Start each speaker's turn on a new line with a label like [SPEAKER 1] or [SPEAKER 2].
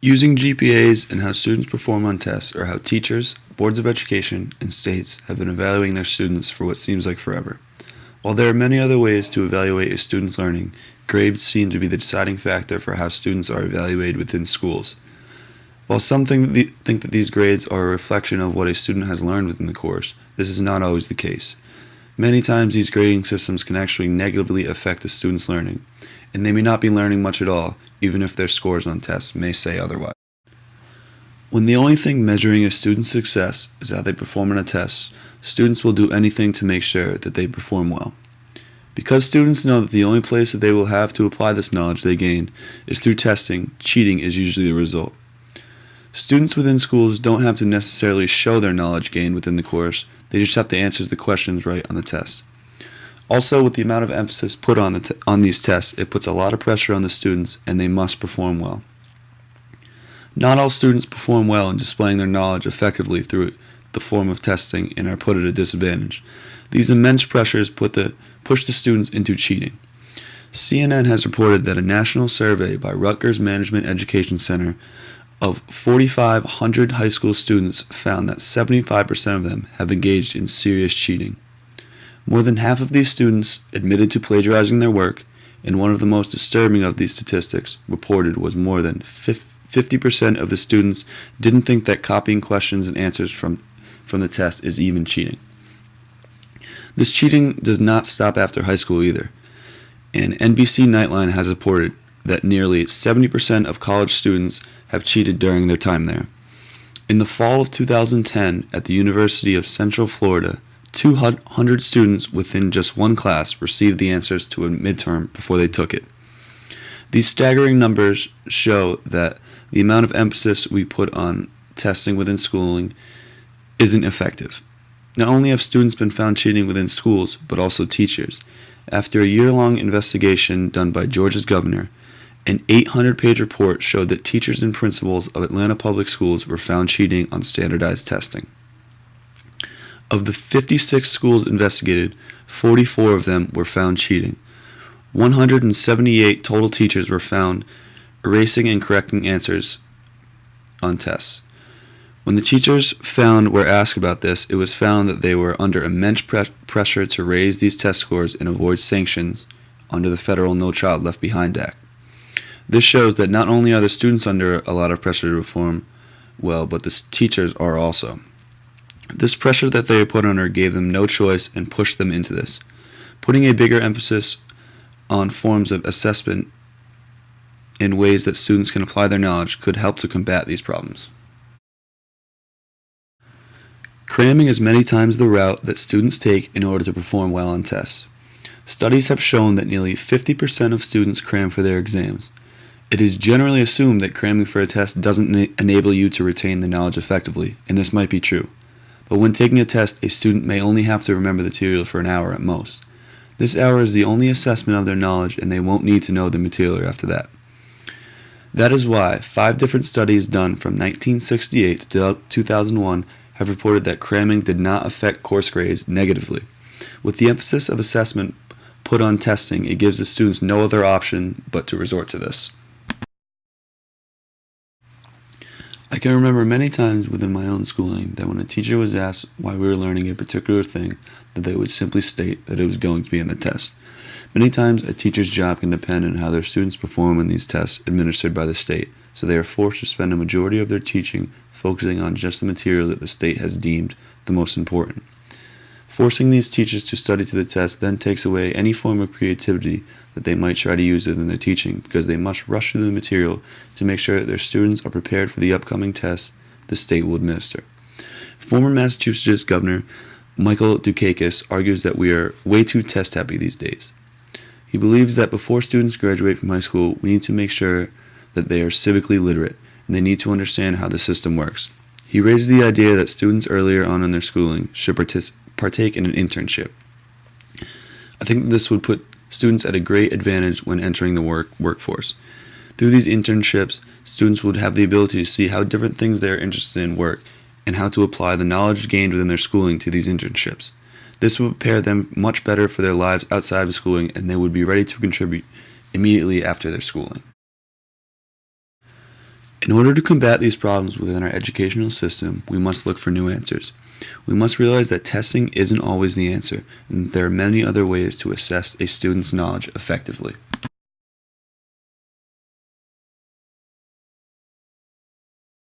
[SPEAKER 1] Using GPAs and how students perform on tests are how teachers, boards of education, and states have been evaluating their students for what seems like forever. While there are many other ways to evaluate a student's learning, grades seem to be the deciding factor for how students are evaluated within schools. While some think that these grades are a reflection of what a student has learned within the course, this is not always the case. Many times these grading systems can actually negatively affect a student's learning, and they may not be learning much at all, even if their scores on tests may say otherwise. When the only thing measuring a student's success is how they perform on a test, students will do anything to make sure that they perform well. Because students know that the only place that they will have to apply this knowledge they gain is through testing, cheating is usually the result. Students within schools don't have to necessarily show their knowledge gained within the course, they just have to answer the questions right on the test. Also, with the amount of emphasis put on these tests, it puts a lot of pressure on the students, and they must perform well. Not all students perform well in displaying their knowledge effectively through the form of testing and are put at a disadvantage. These immense pressures push the students into cheating. CNN has reported that a national survey by Rutgers Management Education Center of 4,500 high school students found that 75% of them have engaged in serious cheating. More than half of these students admitted to plagiarizing their work, and one of the most disturbing of these statistics reported was more than 50% of the students didn't think that copying questions and answers from the test is even cheating. This cheating does not stop after high school either, and NBC Nightline has reported that nearly 70% of college students have cheated during their time there. In the fall of 2010, at the University of Central Florida, 200 students within just one class received the answers to a midterm before they took it. These staggering numbers show that the amount of emphasis we put on testing within schooling isn't effective. Not only have students been found cheating within schools, but also teachers. After a year-long investigation done by Georgia's governor, an 800-page report showed that teachers and principals of Atlanta public schools were found cheating on standardized testing. Of the 56 schools investigated, 44 of them were found cheating. 178 total teachers were found erasing and correcting answers on tests. When the teachers were asked about this, it was found that they were under immense pressure to raise these test scores and avoid sanctions under the federal No Child Left Behind Act. This shows that not only are the students under a lot of pressure to perform well, but the teachers are also. This pressure that they were put under gave them no choice and pushed them into this. Putting a bigger emphasis on forms of assessment in ways that students can apply their knowledge could help to combat these problems. Cramming is many times the route that students take in order to perform well on tests. Studies have shown that nearly 50% of students cram for their exams. It is generally assumed that cramming for a test doesn't enable you to retain the knowledge effectively, and this might be true. But when taking a test, a student may only have to remember the material for an hour at most. This hour is the only assessment of their knowledge, and they won't need to know the material after that. That is why 5 different studies done from 1968 to 2001 have reported that cramming did not affect course grades negatively. With the emphasis of assessment put on testing, it gives the students no other option but to resort to this. I can remember many times within my own schooling that when a teacher was asked why we were learning a particular thing, that they would simply state that it was going to be in the test. Many times a teacher's job can depend on how their students perform in these tests administered by the state, so they are forced to spend a majority of their teaching focusing on just the material that the state has deemed the most important. Forcing these teachers to study to the test then takes away any form of creativity that they might try to use within their teaching, because they must rush through the material to make sure that their students are prepared for the upcoming tests the state will administer. Former Massachusetts Governor Michael Dukakis argues that we are way too test-happy these days. He believes that before students graduate from high school, we need to make sure that they are civically literate, and they need to understand how the system works. He raised the idea that students earlier on in their schooling should partake in an internship. I think that this would put students at a great advantage when entering the workforce. Through these internships, students would have the ability to see how different things they are interested in work and how to apply the knowledge gained within their schooling to these internships. This would prepare them much better for their lives outside of schooling, and they would be ready to contribute immediately after their schooling. In order to combat these problems within our educational system, we must look for new answers. We must realize that testing isn't always the answer, and that there are many other ways to assess a student's knowledge effectively.